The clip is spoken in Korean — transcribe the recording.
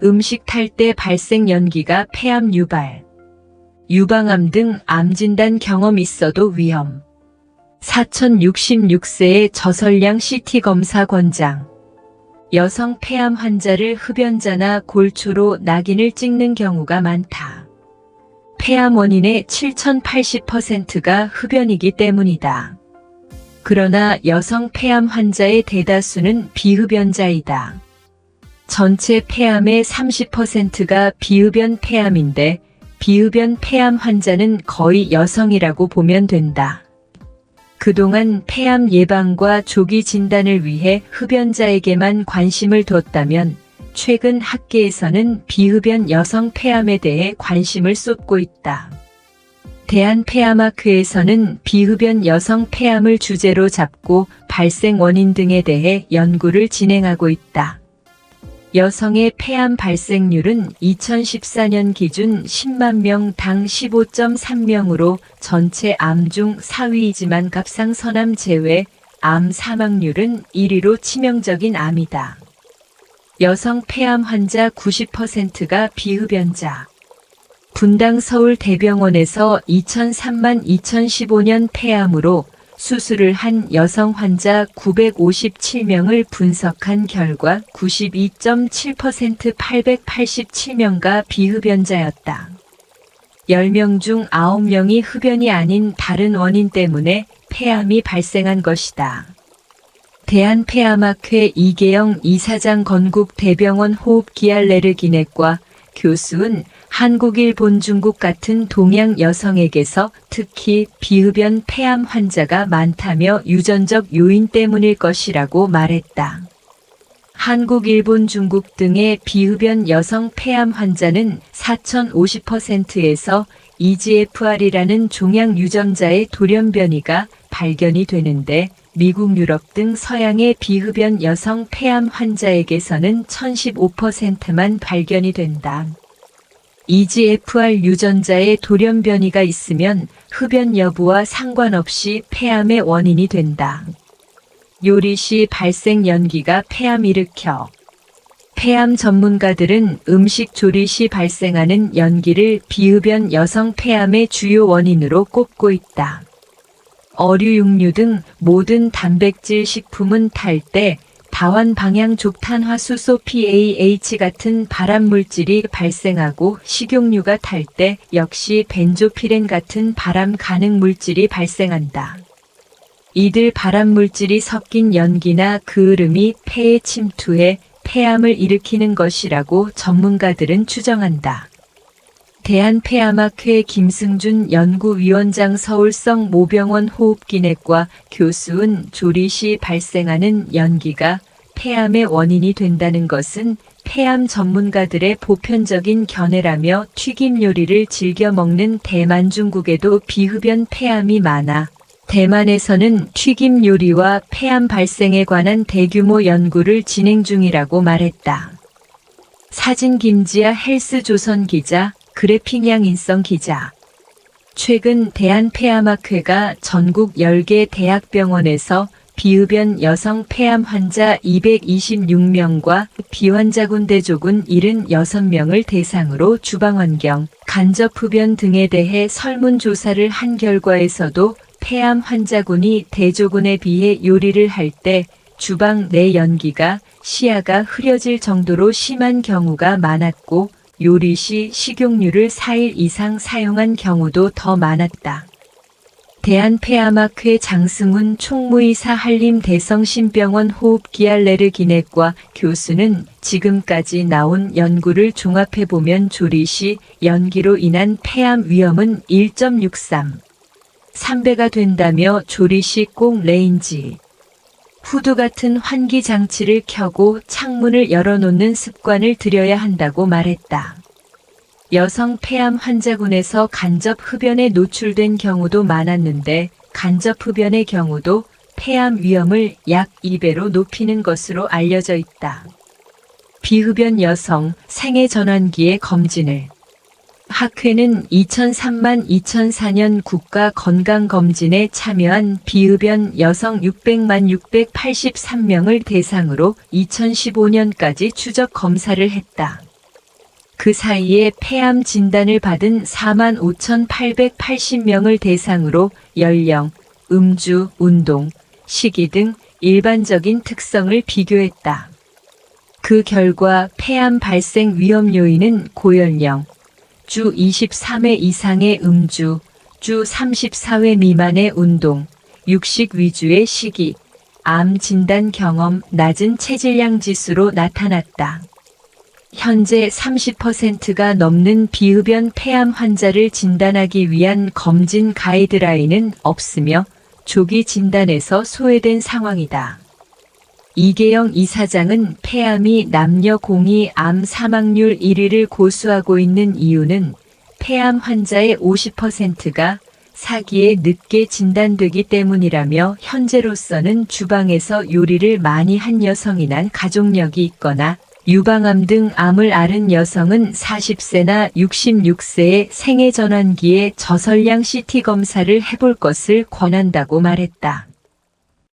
음식 탈 때 발생 연기가 폐암 유발, 유방암 등 암 진단 경험 있어도 위험. 4066세의 저설량 CT 검사 권장. 여성 폐암 환자를 흡연자나 골초로 낙인을 찍는 경우가 많다. 폐암 원인의 7080%가 흡연이기 때문이다. 그러나 여성 폐암 환자의 대다수는 비흡연자이다. 전체 폐암의 30%가 비흡연 폐암인데 비흡연 폐암 환자는 거의 여성이라고 보면 된다. 그동안 폐암 예방과 조기 진단을 위해 흡연자에게만 관심을 뒀다면 최근 학계에서는 비흡연 여성 폐암에 대해 관심을 쏟고 있다. 대한폐암학회에서는 비흡연 여성 폐암을 주제로 잡고 발생 원인 등에 대해 연구를 진행하고 있다. 여성의 폐암 발생률은 2014년 기준 10만 명당 15.3명으로 전체 암 중 4위이지만 갑상선암 제외 암 사망률은 1위로 치명적인 암이다. 여성 폐암 환자 90%가 비흡연자. 분당 서울대병원에서 2003만 2015년 폐암으로 수술을 한 여성 환자 957명을 분석한 결과 92.7% 887명가 비흡연자였다. 10명 중 9명이 흡연이 아닌 다른 원인 때문에 폐암이 발생한 것이다. 대한폐암학회 이계영 이사장 건국대병원 호흡기알레르기내과 교수는 한국, 일본, 중국 같은 동양 여성에게서 특히 비흡연 폐암 환자가 많다며 유전적 요인 때문일 것이라고 말했다. 한국, 일본, 중국 등의 비흡연 여성 폐암 환자는 4050%에서 EGFR이라는 종양 유전자의 돌연변이가 발견이 되는데 미국, 유럽 등 서양의 비흡연 여성 폐암 환자에게서는 1015%만 발견이 된다. EGFR 유전자의 돌연변이가 있으면 흡연 여부와 상관없이 폐암의 원인이 된다. 요리 시 발생 연기가 폐암 일으켜. 폐암 전문가들은 음식 조리 시 발생하는 연기를 비흡연 여성 폐암의 주요 원인으로 꼽고 있다. 어류, 육류 등 모든 단백질 식품은 탈 때 다환 방향족탄화수소 PAH 같은 발암물질이 발생하고 식용유가 탈 때 역시 벤조피렌 같은 발암 가능 물질이 발생한다. 이들 발암물질이 섞인 연기나 그을음이 폐에 침투해 폐암을 일으키는 것이라고 전문가들은 추정한다. 대한폐암학회 김승준 연구위원장, 서울성 모병원 호흡기내과 교수는 조리 시 발생하는 연기가 폐암의 원인이 된다는 것은 폐암 전문가들의 보편적인 견해라며 튀김 요리를 즐겨 먹는 대만, 중국에도 비흡연 폐암이 많아 대만에서는 튀김 요리와 폐암 발생에 관한 대규모 연구를 진행 중이라고 말했다. 사진 김지아 헬스조선 기자, 그래픽양 인성 기자. 최근 대한폐암학회가 전국 10개 대학병원에서 비흡연 여성 폐암 환자 226명과 비환자군 대조군 76명을 대상으로 주방환경, 간접흡연 등에 대해 설문조사를 한 결과에서도 폐암 환자군이 대조군에 비해 요리를 할 때 주방 내 연기가 시야가 흐려질 정도로 심한 경우가 많았고 요리 시 식용유를 4일 이상 사용한 경우도 더 많았다. 대한폐암학회 장승훈 총무이사, 한림대성심병원 호흡기알레르기내과 교수는 지금까지 나온 연구를 종합해보면 조리 시 연기로 인한 폐암 위험은 1.63, 3배가 된다며 조리 시 꼭 레인지, 후드 같은 환기 장치를 켜고 창문을 열어놓는 습관을 들여야 한다고 말했다. 여성 폐암 환자군에서 간접 흡연에 노출된 경우도 많았는데 간접 흡연의 경우도 폐암 위험을 약 2배로 높이는 것으로 알려져 있다. 비흡연 여성 생애 전환기의 검진을. 학회는 2003만 2004년 국가건강검진에 참여한 비흡연 여성 600만 683명을 대상으로 2015년까지 추적 검사를 했다. 그 사이에 폐암 진단을 받은 45,880명을 대상으로 연령, 음주, 운동, 시기 등 일반적인 특성을 비교했다. 그 결과 폐암 발생 위험 요인은 고연령, 주 23회 이상의 음주, 주 34회 미만의 운동, 육식 위주의 식이, 암 진단 경험, 낮은 체질량 지수로 나타났다. 현재 30%가 넘는 비흡연 폐암 환자를 진단하기 위한 검진 가이드라인은 없으며 조기 진단에서 소외된 상황이다. 이계영 이사장은 폐암이 남녀 공히 암 사망률 1위를 고수하고 있는 이유는 폐암 환자의 50%가 사기에 늦게 진단되기 때문이라며 현재로서는 주방에서 요리를 많이 한 여성이나 가족력이 있거나 유방암 등 암을 앓은 여성은 40세나 66세의 생애 전환기에 저설량 CT 검사를 해볼 것을 권한다고 말했다.